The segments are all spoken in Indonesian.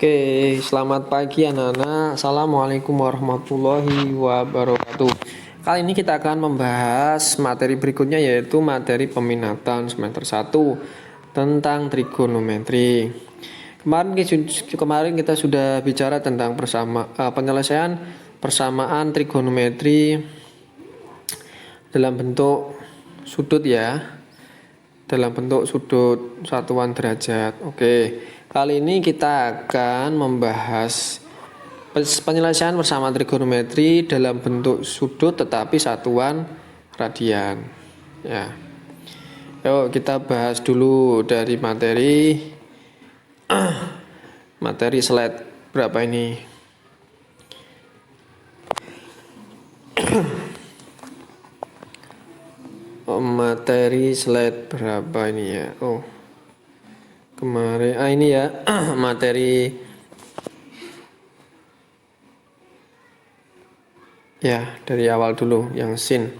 Oke, selamat pagi anak-anak. Assalamualaikum warahmatullahi wabarakatuh. Kali ini kita akan membahas materi berikutnya, yaitu materi peminatan semester 1 tentang trigonometri. Kemarin kita sudah bicara tentang penyelesaian persamaan trigonometri dalam bentuk sudut ya. Dalam bentuk sudut satuan derajat. Oke, kali ini kita akan membahas penyelesaian persamaan trigonometri dalam bentuk sudut tetapi satuan radian. Ya. Yuk kita bahas dulu dari materi slide berapa ini? Materi slide berapa ini ya? Oh, kemarin ini ya materi ya dari awal dulu yang sin.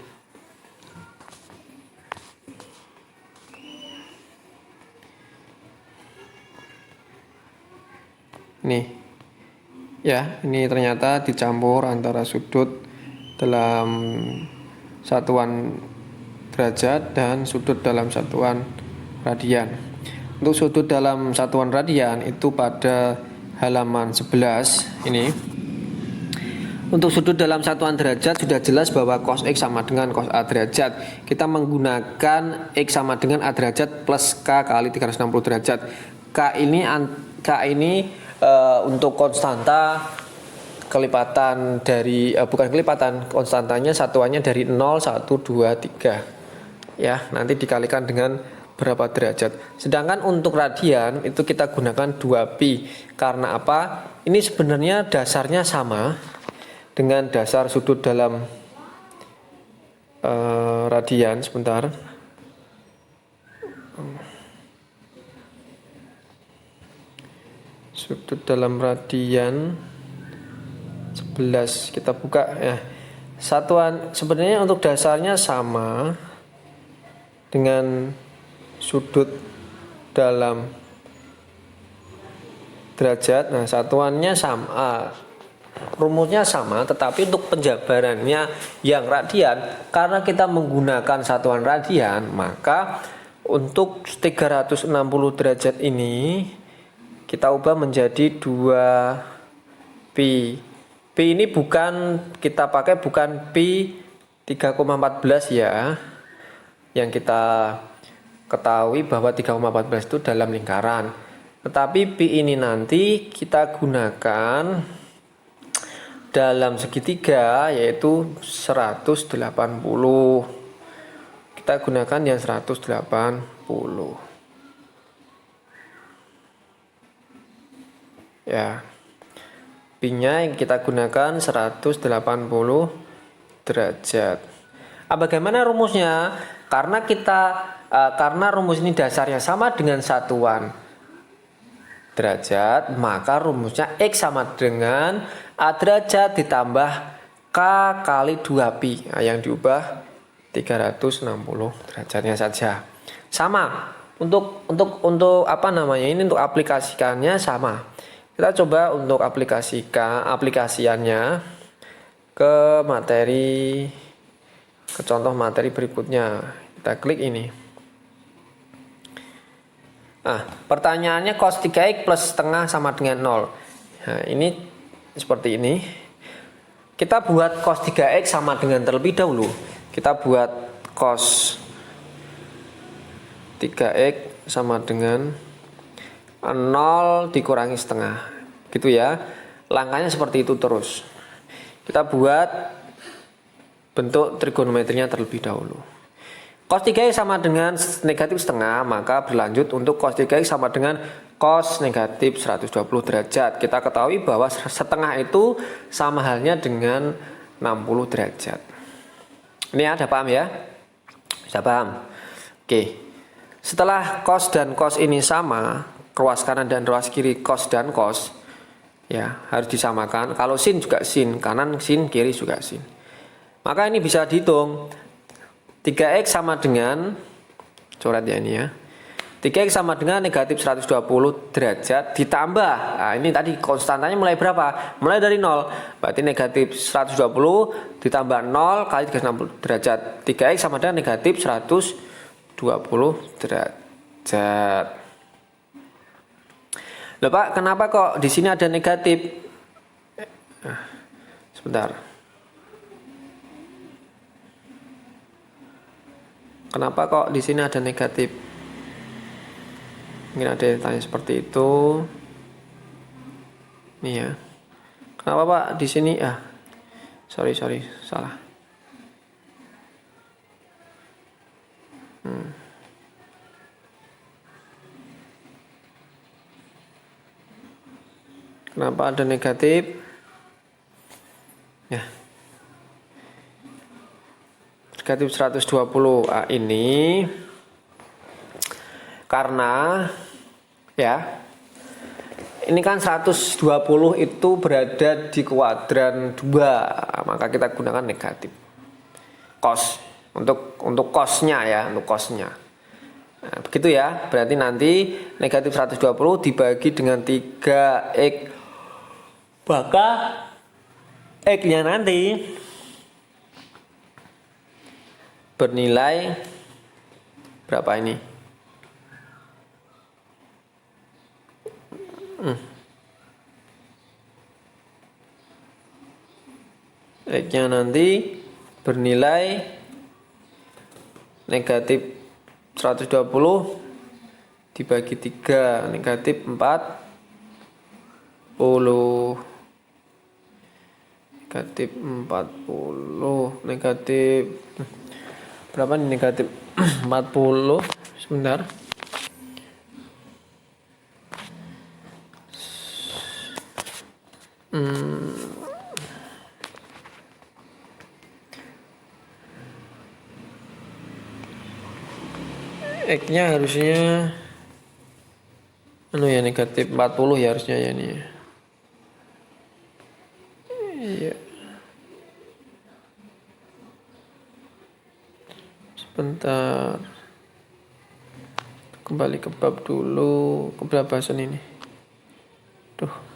Nih ya, ini ternyata dicampur antara sudut dalam satuan derajat dan sudut dalam satuan radian. Untuk sudut dalam satuan radian itu pada halaman 11 ini. Untuk sudut dalam satuan derajat sudah jelas bahwa cos X sama dengan cos A derajat. Kita menggunakan X sama dengan A derajat plus K kali 360 derajat. K ini untuk konstanta kelipatan dari bukan kelipatan, konstantanya satuannya dari 0, 1, 2, 3. Ya, nanti dikalikan dengan berapa derajat. Sedangkan untuk radian itu kita gunakan 2pi. Karena apa? Ini sebenarnya dasarnya sama dengan dasar sudut dalam radian. Sebentar. Sudut dalam radian 11 kita buka ya. Satuan sebenarnya untuk dasarnya sama dengan sudut dalam derajat. Nah, satuannya sama, rumusnya sama, tetapi untuk penjabarannya yang radian, karena kita menggunakan satuan radian, maka untuk 360 derajat ini kita ubah menjadi 2pi. Pi ini kita pakai bukan pi 3,14 ya. Yang kita ketahui bahwa 3,14 itu dalam lingkaran. Tetapi pi ini nanti kita gunakan dalam segitiga, yaitu 180. Kita gunakan yang 180. Ya. Pi-nya yang kita gunakan 180 derajat. Bagaimana rumusnya? Karena rumus ini dasarnya sama dengan satuan derajat, maka rumusnya X sama dengan A derajat ditambah K kali 2pi. Nah, yang diubah 360 derajatnya saja. Sama. Untuk apa namanya? Ini untuk aplikasikannya sama. Kita coba untuk aplikasiannya ke contoh materi berikutnya. Kita klik ini. Nah, pertanyaannya cos 3x plus setengah sama dengan 0. Nah, ini seperti ini. Kita buat cos 3x sama dengan terlebih dahulu. Kita buat cos 3x sama dengan 0 dikurangi setengah. Gitu ya. Langkahnya seperti itu terus. Kita buat bentuk trigonometrinya terlebih dahulu. Cos 3x sama dengan negatif setengah, maka berlanjut untuk cos 3x sama dengan cos negatif 120 derajat. Kita ketahui bahwa setengah itu sama halnya dengan 60 derajat. Ini ada paham ya? Bisa paham? Oke. Setelah cos dan cos ini sama, ruas kanan dan ruas kiri cos dan cos, ya harus disamakan. Kalau sin juga sin, kanan sin, kiri juga sin. Maka ini bisa dihitung. 3x sama dengan, coret ya ini ya, 3x sama dengan negatif 120 derajat ditambah, nah ini tadi konstantanya mulai berapa? Mulai dari 0, berarti negatif 120 ditambah 0 kali 360 derajat. 3x sama dengan negatif 120 derajat. Loh Pak, kenapa kok di sini ada negatif? Sebentar. Kenapa kok di sini ada negatif? Mungkin ada yang tanya seperti itu. Nih ya. Kenapa Pak di sini? Sorry, salah. Kenapa ada negatif? Ya. Negatif 120 ini karena ya ini kan 120 itu berada di kuadran 2, maka kita gunakan negatif cos untuk cosnya ya, untuk cosnya. Nah, begitu ya, berarti nanti negatif 120 dibagi dengan 3x, maka x nya nanti bernilai berapa ini? X-nya nanti bernilai negatif 120 dibagi 3, negatif 40. Negatif 40, negatif berapa nih negatif 40? Sebentar. X-nya harusnya ya negatif 40 ya harusnya ya nih. Iya. Sebentar. Kembali ke bab dulu, ke bahasan ini. Tuh.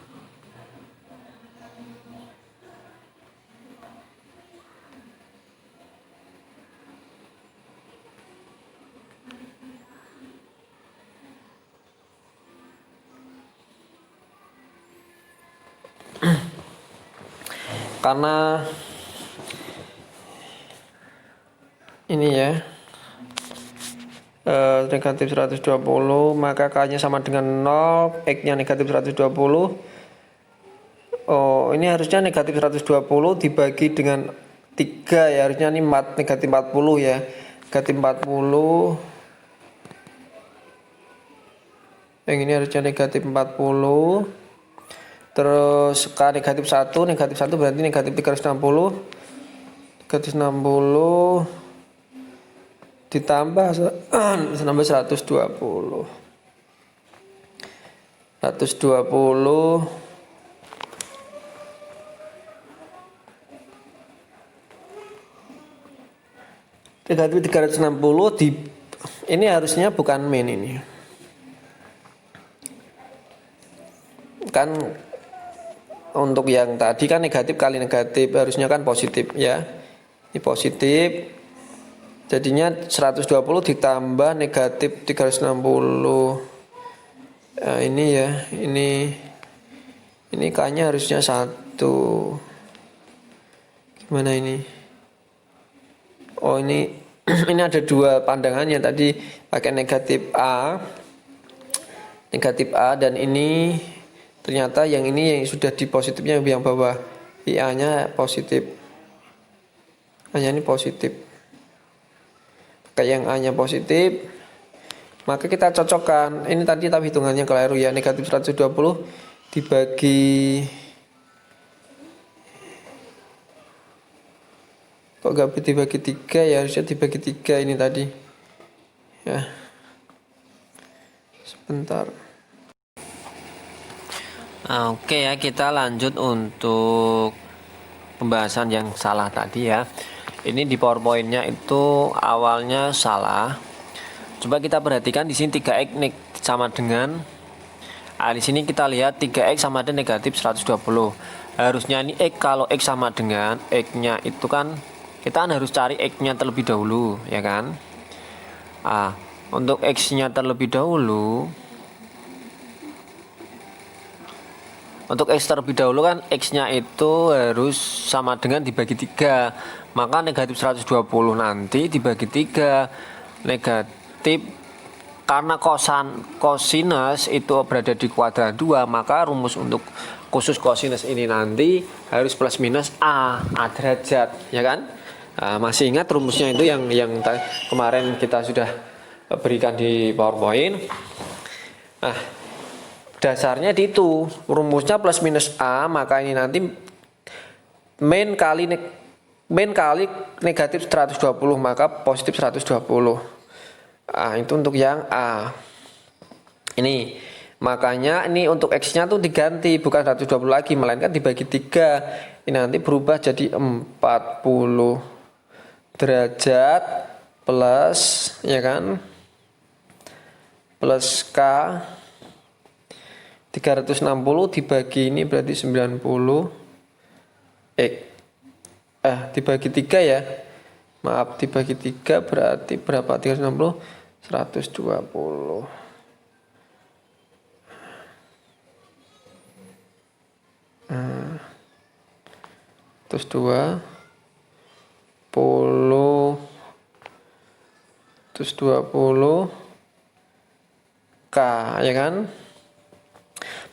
Karena ini ya negatif 120, maka K nya sama dengan 0, X nya negatif 120. Oh, ini harusnya negatif 120 dibagi dengan 3 ya, harusnya ini negatif 40 ya, negatif 40. Yang ini harusnya negatif 40. Terus K negatif 1 berarti negatif 360. Negatif 60 ditambah 120. 120 negatif 360 ini harusnya bukan min ini. Kan untuk yang tadi kan negatif kali negatif harusnya kan positif ya. Ini positif. Jadinya 120 ditambah negatif 360. Nah, ini ya, ini K-nya harusnya 1. Gimana ini? Oh, ini ini ada dua pandangannya, tadi pakai negatif A dan ini ternyata yang ini yang sudah di positifnya yang bawah, IA-nya positif, A-nya ini positif. Kayak yang A-nya positif, maka kita cocokkan. Ini tadi tapi hitungannya keliru ya, negatif 120 dibagi, kok gak dibagi 3 ya, harusnya dibagi 3 ini tadi ya. Sebentar. Oke ya, kita lanjut untuk pembahasan yang salah tadi ya. Ini di PowerPoint-nya itu awalnya salah. Coba kita perhatikan di sini 3x sama dengan di sini kita lihat 3x sama dengan negatif 120. Harusnya ini x, kalau x sama dengan x-nya itu kan kita harus cari x-nya terlebih dahulu, ya kan? Untuk x-nya terlebih dahulu, untuk x terlebih dahulu kan x-nya itu harus sama dengan dibagi 3. Maka negatif 120 nanti dibagi 3. Negatif, karena kosinus itu berada di kuadran 2, maka rumus untuk khusus kosinus ini nanti harus plus minus a derajat, ya kan? Masih ingat rumusnya itu yang kemarin kita sudah berikan di PowerPoint. Dasarnya di itu, rumusnya plus minus a, maka ini nanti min kali negatif 120, maka positif 120. Itu untuk yang A. Ini makanya ini untuk X-nya tuh diganti, bukan 120 lagi, melainkan dibagi 3. Ini nanti berubah jadi 40 derajat plus, ya kan, plus K 360 dibagi ini berarti 90 X. Dibagi 3 ya. Maaf, dibagi 3 berarti berapa? 360 120. Terus 20 terus 20 K, ya kan?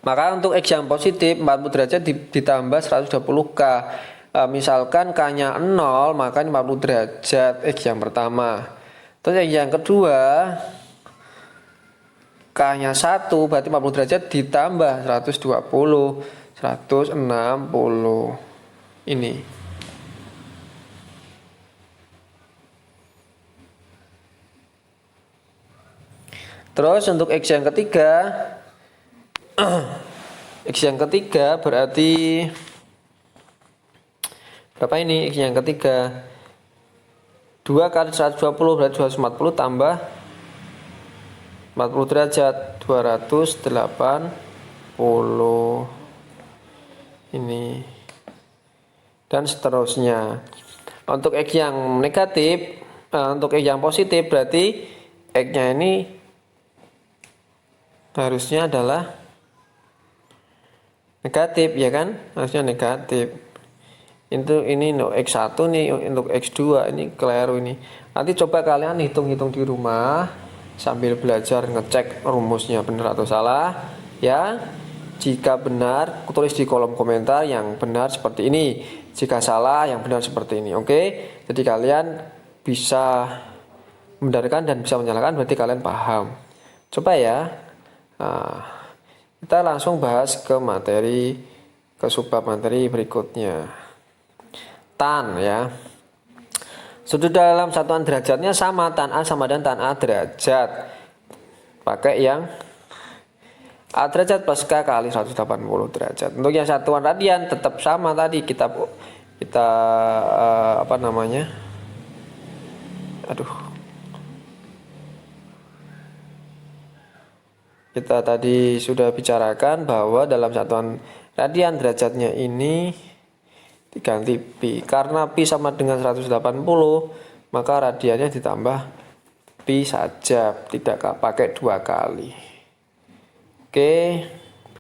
Maka untuk X yang positif 40 derajat ditambah 120 K. Misalkan K-nya 0, maka 40 derajat X yang pertama. Terus yang kedua K-nya 1, berarti 40 derajat ditambah 120, 160. Ini. Terus untuk X yang ketiga X yang ketiga berarti berapa ini? X yang ketiga 2 kali 120 berarti 240 tambah 40 derajat 280 ini, dan seterusnya. Untuk X yang negatif, untuk X yang positif berarti X-nya ini harusnya adalah negatif, ya kan? Harusnya negatif. Ini untuk X1 nih, untuk X2 ini keliru ini. Nanti coba kalian hitung-hitung di rumah sambil belajar ngecek rumusnya benar atau salah, ya. Jika benar, tulis di kolom komentar yang benar seperti ini. Jika salah, yang benar seperti ini. Oke? Jadi kalian bisa membenarkan dan bisa menyalahkan, berarti kalian paham. Coba ya. Kita langsung bahas ke subbab materi berikutnya. Tan, ya. Sudut dalam satuan derajatnya sama, tan A sama dan tan A derajat. Pakai yang A derajat plus K kali 180 derajat. Untuk yang satuan radian tetap sama tadi, kita apa namanya? Kita tadi sudah bicarakan bahwa dalam satuan radian derajatnya ini diganti pi. Karena pi sama dengan 180, maka radiannya ditambah pi saja, tidak pakai 2 kali. Oke.